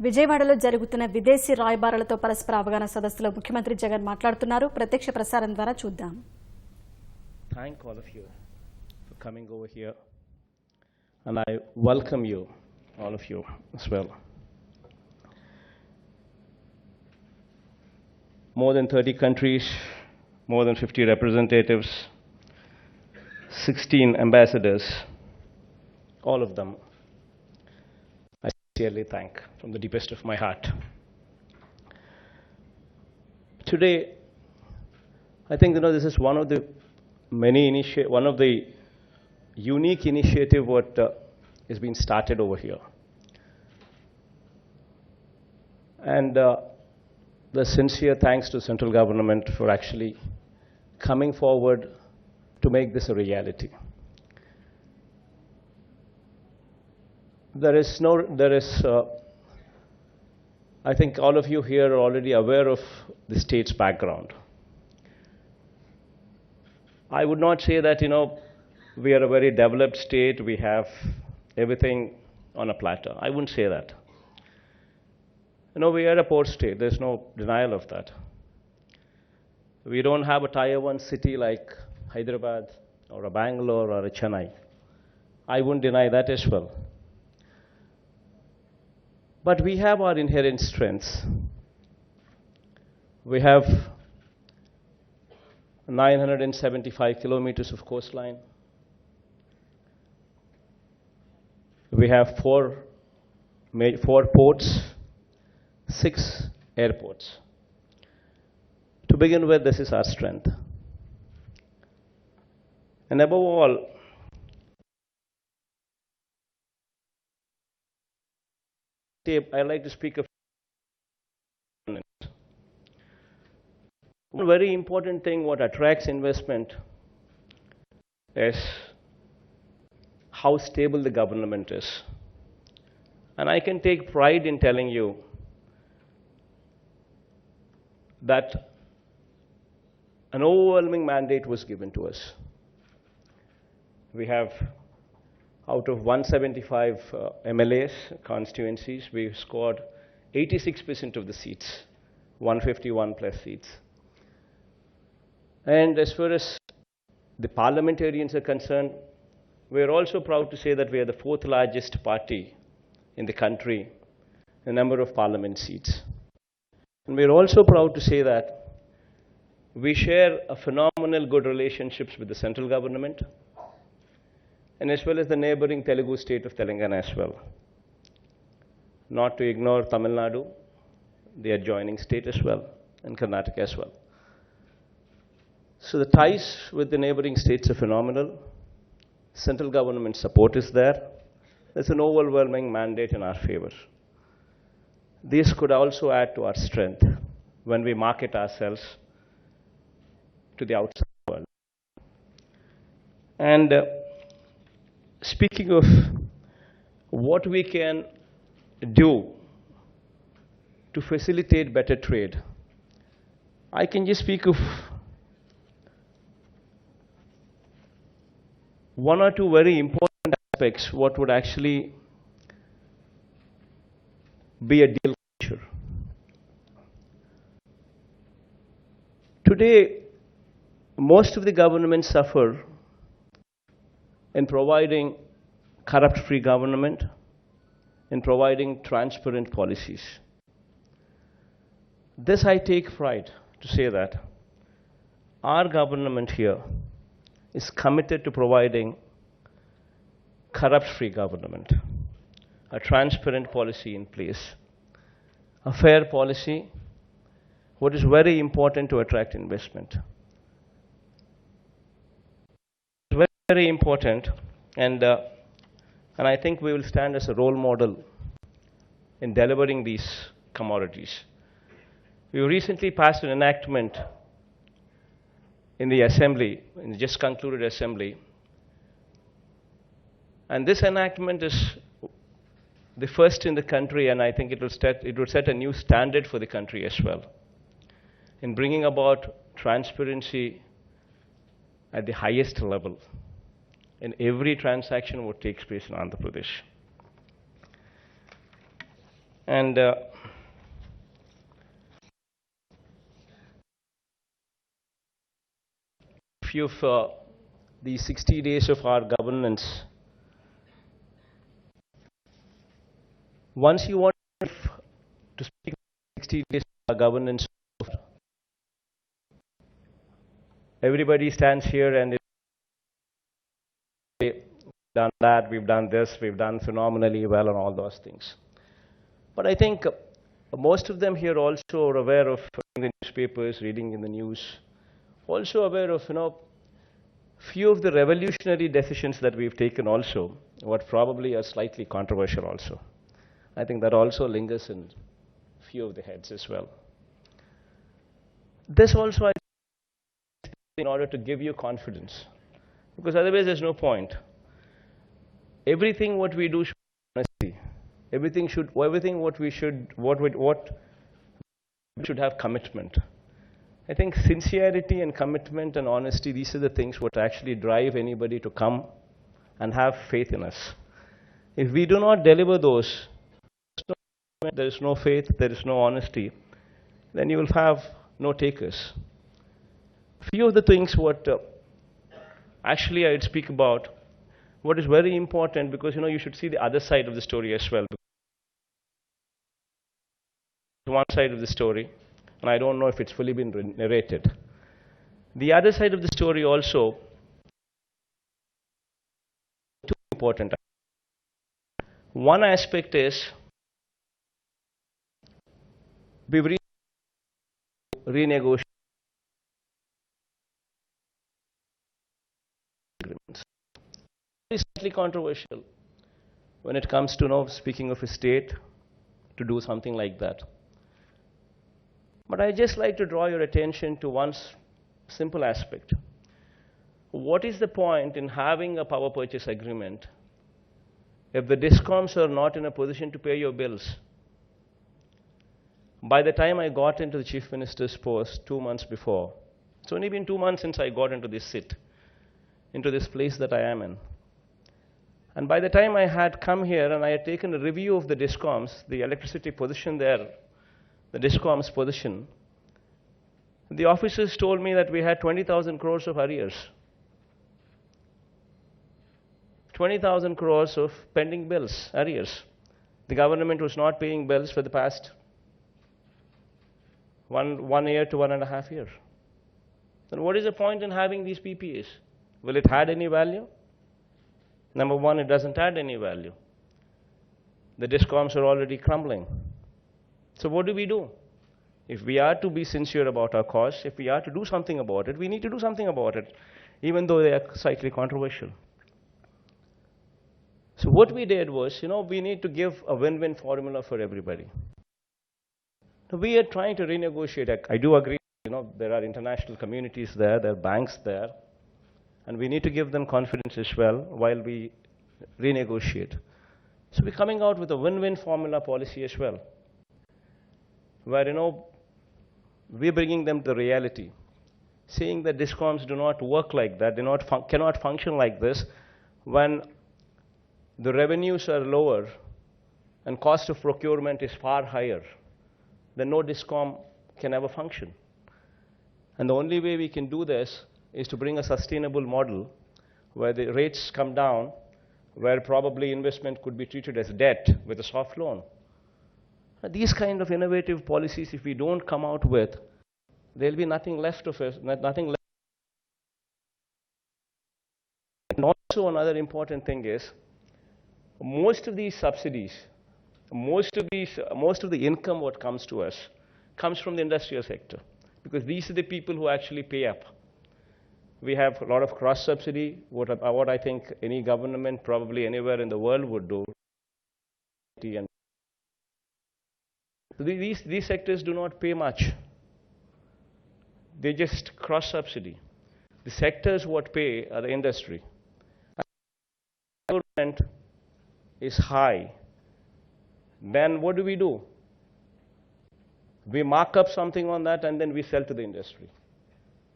విజయవాడలో జరుగుతున్న విదేశీ రాయబారులతో పరస్పర అవగాహన సదస్సులో ముఖ్యమంత్రి జగన్ మాట్లాడుతున్నారు. ప్రత్యక్ష ప్రసారం ద్వారా చూద్దాం. Thank all of you for coming over here, and I welcome you, all of you as well. More than 30 countries, more than 50 representatives, 16 ambassadors, all of them I sincerely thank from the deepest of my heart. Today, I think this is one of the one of the unique initiative what is being started over here, and the sincere thanks to central government for actually coming forward to make this a reality. I think all of you here are already aware of the state's background. I would not say that, we are a very developed state, we have everything on a platter. I wouldn't say that. We are a port state, there's no denial of that. We don't have a tier 1 city like Hyderabad or a Bangalore or a Chennai. I wouldn't deny that as well. But we have our inherent strengths. We have 975 kilometers of coastline. We have four ports, 6 airports. To begin with, this is our strength. And above all, I like to speak of one very important thing what attracts investment is how stable the government is. And I can take pride in telling you that an overwhelming mandate was given to us. We have, out of 175 MLAs, constituencies, we've scored 86% of the seats, 151 plus seats. And as far as the parliamentarians are concerned, we're also proud to say that we are the 4th largest party in the country in number of parliament seats. And we're also proud to say that we share a phenomenal good relationships with the central government and as well as the neighboring Telugu state of Telangana as well. Not to ignore Tamil Nadu, the adjoining state as well, and Karnataka as well. So the ties with the neighboring states are phenomenal. Central government support is there. There's an overwhelming mandate in our favor. This could also add to our strength when we market ourselves to the outside world. And speaking of what we can do to facilitate better trade, I can just speak of one or two very important aspects what would actually be a deal clincher. Today, most of the governments suffer in providing corrupt-free government, in providing transparent policies. This I take pride to say that our government here is committed to providing corrupt-free government, a transparent policy in place, a fair policy, what is very important to attract investment. Very, very important, and I think we will stand as a role model in delivering these commodities. We recently passed an enactment in the assembly, in the just concluded assembly, and this enactment is the first in the country, and I think it will set a new standard for the country as well in bringing about transparency at the highest level in every transaction what takes place in Andhra Pradesh. And few of these 60 days of our governance, once you want to speak 60 days of our governance, everybody stands here and we've done that, we've done this, we've done phenomenally well and all those things. But I think most of them here also are aware of reading the newspapers, reading in the news, also aware of, few of the revolutionary decisions that we've taken also, what probably are slightly controversial also. I think that also lingers in few of the heads as well. This also, I think, in order to give you confidence, because otherwise there's no point. Everything what we do should be honesty. Everything what we should have commitment. I think sincerity and commitment and honesty, these are the things what actually drive anybody to come and have faith in us. If we do not deliver those, there is no faith, there is no honesty, then you will have no takers. Few of the things what actually I'd speak about, what is very important, because you should see the other side of the story as well. One side of the story, and I don't know if it's fully been narrated. The other side of the story also, too important. One aspect is we've renegotiated agreements. It's slightly controversial when it comes to speaking of a state to do something like that. But I just like to draw your attention to one simple aspect. What is the point in having a power purchase agreement if the DISCOMs are not in a position to pay your bills? By the time I got into the Chief Minister's post 2 months before, it's only been 2 months since I got into this seat, into this place that I am in. And by the time I had come here and I had taken a review of the DISCOMs, the electricity position there, the DISCOM's position, the officers told me that we had 20,000 crores of arrears. 20,000 crores of pending bills, arrears. The government was not paying bills for the past one year to 1.5 years. Then what is the point in having these PPAs? Will it add any value? Number one, it doesn't add any value. The DISCOMs are already crumbling. So what do we do? If we are to be sincere about our cause, if we are to do something about it, we need to do something about it, even though they are slightly controversial. So what we did was, we need to give a win-win formula for everybody. We are trying to renegotiate. I do agree, there are international communities there are banks there, and we need to give them confidence as well while we renegotiate. So we're coming out with a win-win formula policy as well, where, we're bringing them the reality, saying that DISCOMs do not work like that, they cannot function like this when the revenues are lower and cost of procurement is far higher. Then no DISCOM can ever function. And the only way we can do this is to bring a sustainable model where the rates come down, where probably investment could be treated as debt with a soft loan. These kind of innovative policies, if we don't come out with, there'll be nothing left of us, nothing left. And also another important thing is, most of these subsidies, most of the income what comes to us comes from the industrial sector, because these are the people who actually pay up. We have a lot of cross subsidy, what I think any government probably anywhere in the world would do. And these sectors do not pay much. They just cross subsidy. The sectors what pay are the industry. Government is high. Then what do? We mark up something on that and then we sell to the industry.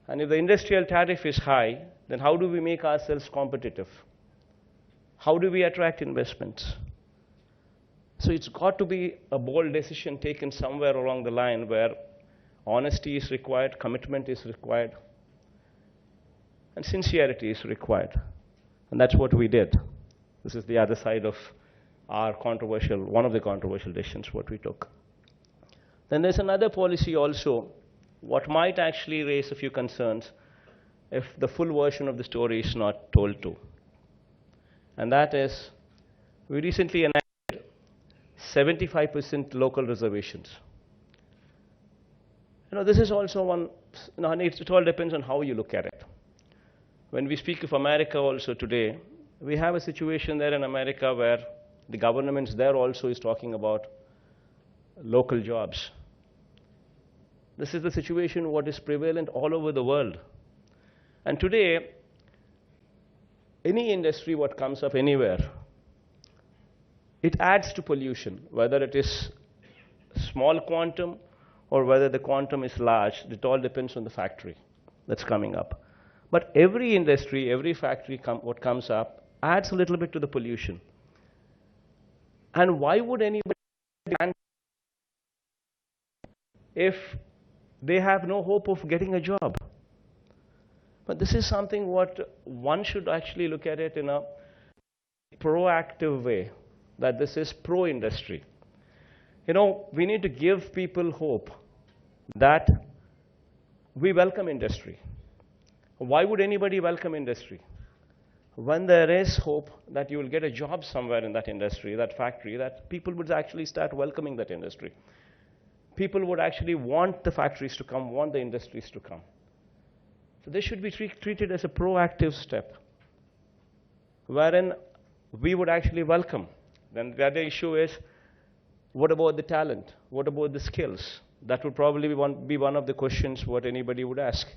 And if the industrial tariff is high, then how do we make ourselves competitive? How do we attract investments? So it's got to be a bold decision taken somewhere along the line where honesty is required, commitment is required, and sincerity is required. And that's what we did. This is the other side of our one of the controversial decisions what we took. Then there's another policy also, what might actually raise a few concerns if the full version of the story is not told to. And that is, we recently enacted 75% local reservations. This is also one, it all depends on how you look at it. When we speak of America also today, we have a situation there in America where the government there also is talking about local jobs. This is the situation what is prevalent all over the world. And today, any industry what comes up anywhere, it adds to pollution, whether it is small quantum or whether the quantum is large. It all depends on the factory that's coming up. But every industry, every factory what comes up adds a little bit to the pollution. And why would anybody ban if they have no hope of getting a job? But this is something what one should actually look at it in a proactive way, that this is pro-industry. We need to give people hope that we welcome industry. Why would anybody welcome industry? When there is hope that you will get a job somewhere in that industry, that factory, that people would actually start welcoming that industry. People would actually want the factories to come, want the industries to come. So this should be treated as a proactive step, wherein we would actually welcome. Then the other issue is, what about the talent? What about the skills? That would probably be one of the questions what anybody would ask.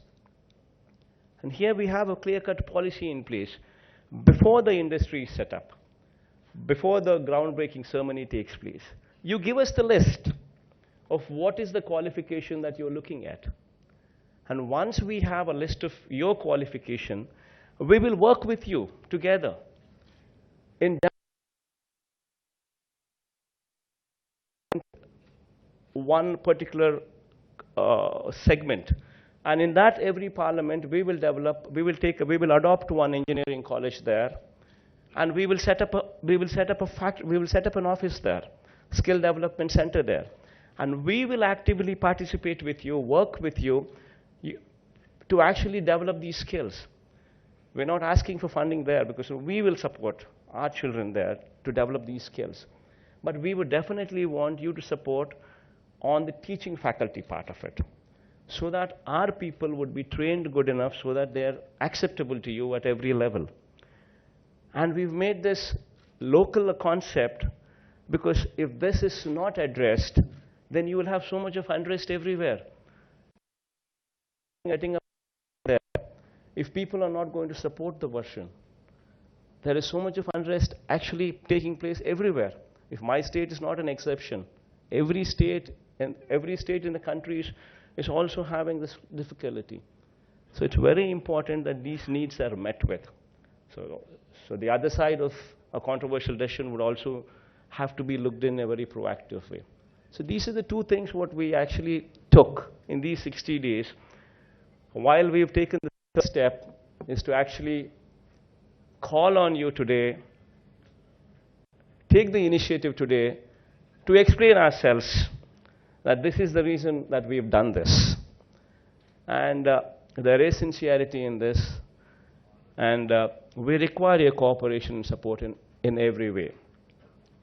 And here we have a clear-cut policy in place. Before the industry is set up, before the groundbreaking ceremony takes place, you give us the list of what is the qualification that you're looking at. And once we have a list of your qualification, we will work with you together in one particular segment. And in that, every parliament, we will adopt one engineering college there, and we will set up an office there, skill development center there, and we will actively participate with you, work with you, to actually develop these skills. We're not asking for funding there because we will support our children there to develop these skills. But we would definitely want you to support on the teaching faculty part of it, so that our people would be trained good enough so that they're acceptable to you at every level. And we've made this local concept because if this is not addressed, then you will have so much of unrest everywhere. If people are not going to support the version, there is so much of unrest actually taking place everywhere. If my state is not an exception, every state in the country is also having this difficulty. So it's very important that these needs are met with. So the other side of a controversial decision would also have to be looked in a very proactive way. So these are the two things what we actually took in these 60 days. While we've taken the first step is to actually call on you today, take the initiative today to explain ourselves that this is the reason that we've done this. And there is sincerity in this, and we require your cooperation and support in every way.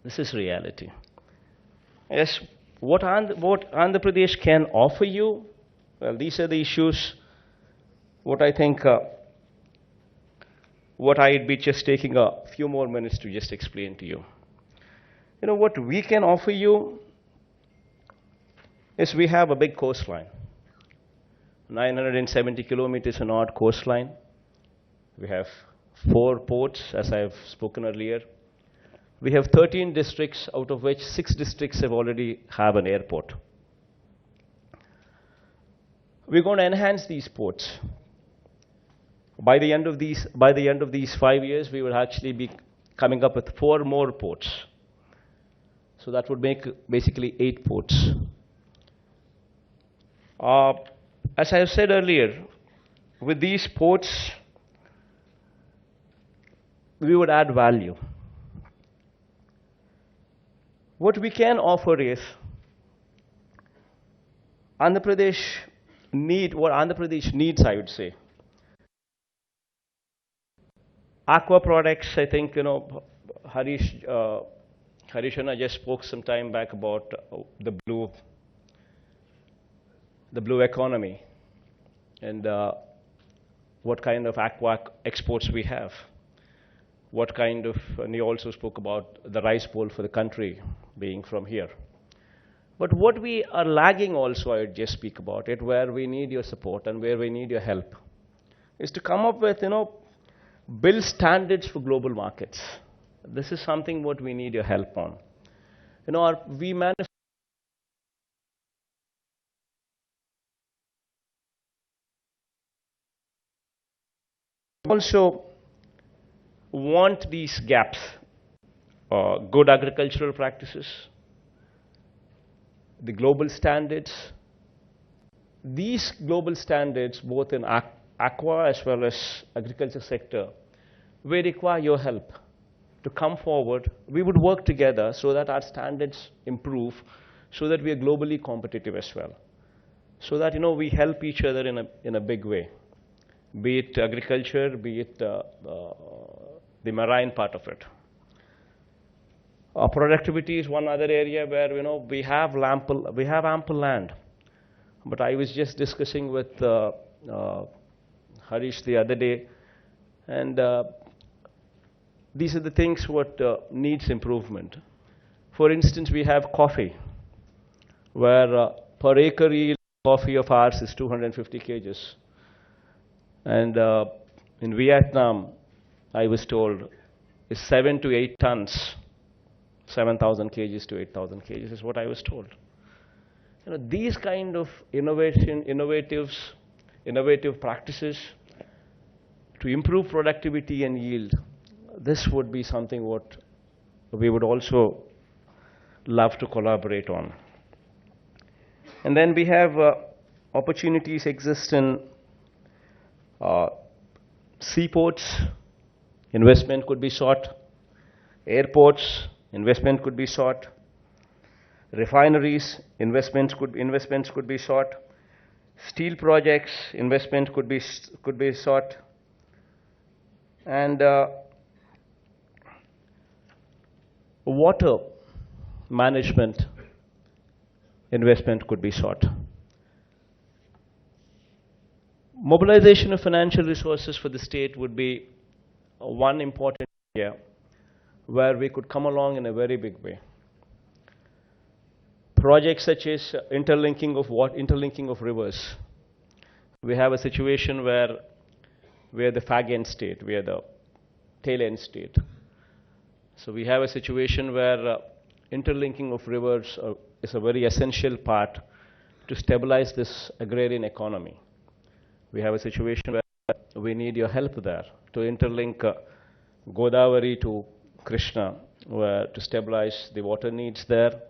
This is reality. Yes, what Andhra Pradesh can offer you, well, these are the issues what I think, what I'd be just taking a few more minutes to just explain to you. What we can offer you is we have a big coastline, 970 kilometers an odd coastline. We have 4 ports, as I've spoken earlier. We have 13 districts, out of which 6 districts already have an airport. We're going to enhance these ports. By the end of these 5 years, we will actually be coming up with 4 more ports. So that would make basically 8 ports. As I have said earlier, with these ports, we would add value. What we can offer is what Andhra Pradesh needs, I would say. Aqua products, I think, Harish and I just spoke some time back about the blue economy and what kind of aqua exports we have. What kind of, and he also spoke about the rice bowl for the country being from here. But what we are lagging also, I would just speak about it, where we need your support and where we need your help, is to come up with, build standards for global markets. This is something what we need your help on. We also want these gaps, good agricultural practices, the global standards. These global standards, both in aqua as well as agriculture sector, we require your help to come forward. We would work together so that our standards improve, so that we are globally competitive as well. So that, we help each other in a big way, be it agriculture, be it the marine part of it. Productivity is one other area where, we have ample land. But I was just discussing with Harish the other day, and these are the things what needs improvement. For instance, we have coffee, where per acre yield coffee of ours is 250 kgs. And in Vietnam, I was told, is 7 to 8 tons, 7,000 kgs to 8,000 kgs is what I was told. These kind of innovative practices to improve productivity and yield, this would be something what we would also love to collaborate on. And then we have opportunities exist in seaports, investment could be sought. Airports, investment could be sought. Refineries, investments could be sought. Steel projects, investment could be sought. And water management investment could be sought. Mobilization of financial resources for the state would be one important area where we could come along in a very big way. Projects such as interlinking of rivers. We have a situation where we are the fag end state, we are the tail end state. So we have a situation where interlinking of rivers is a very essential part to stabilize this agrarian economy. We have a situation where we need your help there to interlink Godavari to Krishna, to stabilize the water needs there,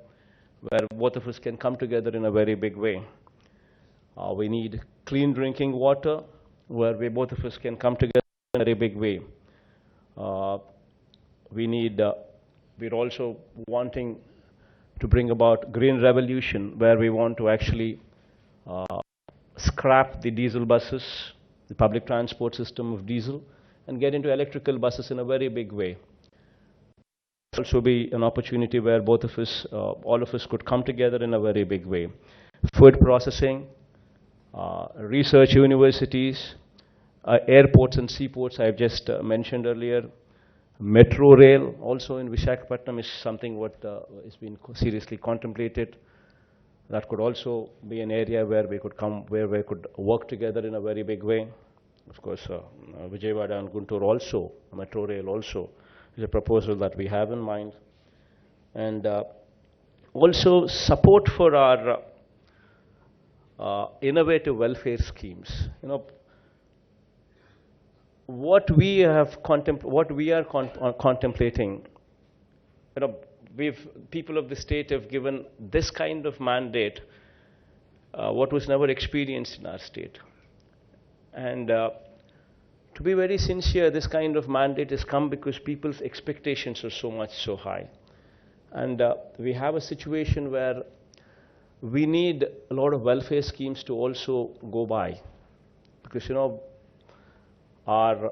where both of us can come together in a very big way. We need clean drinking water, where both of us can come together in a very big way. We're also wanting to bring about green revolution, where we want to actually scrap the diesel buses, the public transport system of diesel, and get into electrical buses in a very big way. Also be an opportunity where both of us, all of us could come together in a very big way. Food processing, research universities, airports and seaports I've just mentioned earlier. Metro rail also in Visakhapatnam is something what is being seriously contemplated. That could also be an area where we could work together in a very big way. Of course, Vijayawada and Guntur also, metro rail also, is a proposal that we have in mind. And also support for our innovative welfare schemes. What we are contemplating, people of the state have given this kind of mandate, what was never experienced in our state. And to be very sincere, this kind of mandate has come because people's expectations are so high. And we have a situation where we need a lot of welfare schemes to also go by. Because, our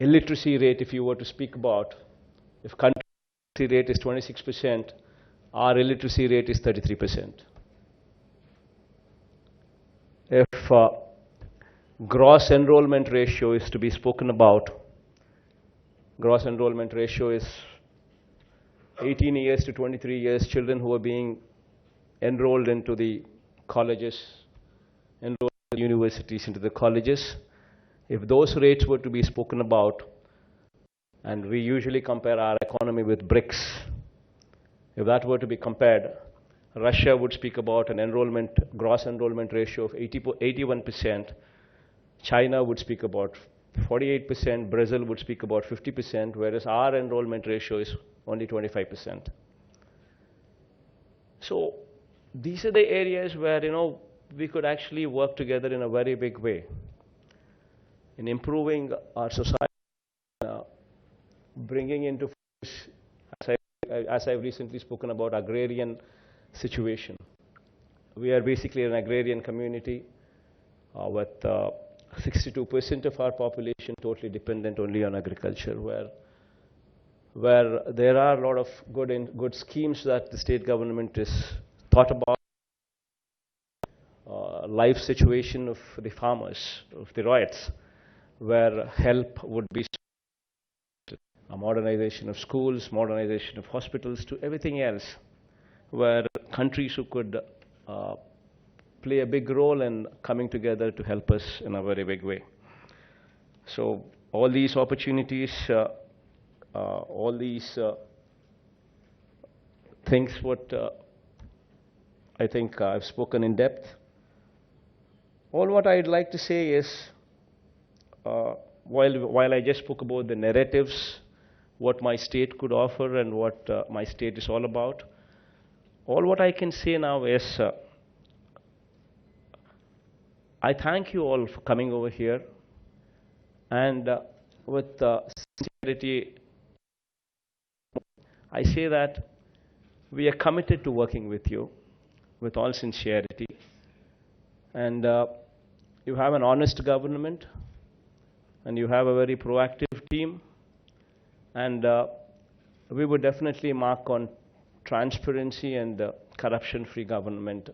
illiteracy rate, if you were to speak about, if country rate is 26%, our illiteracy rate is 33%. If gross enrollment ratio is to be spoken about, gross enrollment ratio is 18 years to 23 years, children who are being enrolled into the colleges, enrolled in the universities, into the colleges. If those rates were to be spoken about, and we usually compare our economy with BRICS, if that were to be compared, Russia would speak about an gross enrollment ratio of 81%, China would speak about 48%, Brazil would speak about 50%, whereas our enrollment ratio is only 25%. So these are the areas where, we could actually work together in a very big way in improving our society, bringing into focus, as I've recently spoken about, agrarian situation. We are basically an agrarian community with 62% of our population totally dependent only on agriculture, where there are a lot of good schemes that the state government is thought about. Life situation of the farmers, of the riots, where help would be a modernization of schools, modernization of hospitals, to everything else, where countries who could play a big role in coming together to help us in a very big way. So all these opportunities, all these things, what I think I've spoken in depth. All what I'd like to say is, while I just spoke about the narratives, what my state could offer and what my state is all about, all what I can say now is, I thank you all for coming over here, and with sincerity, I say that we are committed to working with you with all sincerity, and you have an honest government, and you have a very proactive team, and we would definitely mark on transparency and corruption-free government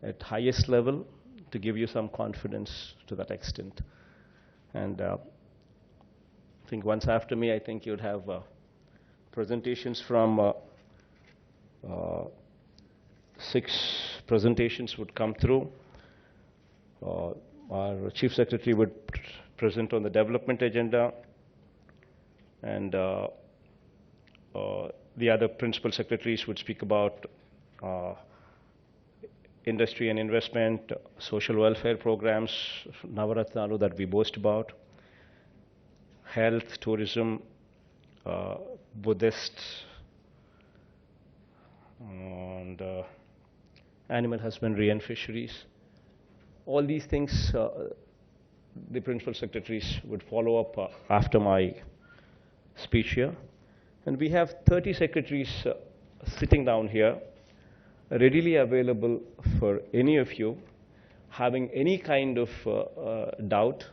at highest level to give you some confidence to that extent. And I think once after me, I think you'd have presentations from 6 presentations would come through. Our Chief Secretary would present on the development agenda, and the other principal secretaries would speak about industry and investment, social welfare programs, Navaratnalu that we boast about, health, tourism, Buddhist, and animal husbandry and fisheries. All these things the principal secretaries would follow up after my speech here. And we have 30 secretaries sitting down here, readily available for any of you having any kind of doubt.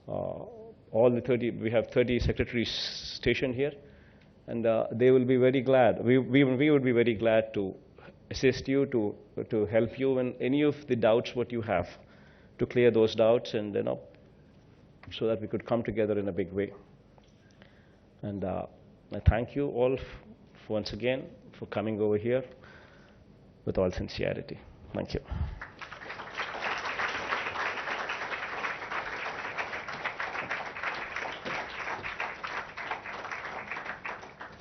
All the 30, we have 30 secretaries stationed here, and they will be very glad. We would be very glad to assist you, to help you in any of the doubts what you have, to clear those doubts, and so that we could come together in a big way. And I thank you all once again for coming over here with all sincerity. Thank you.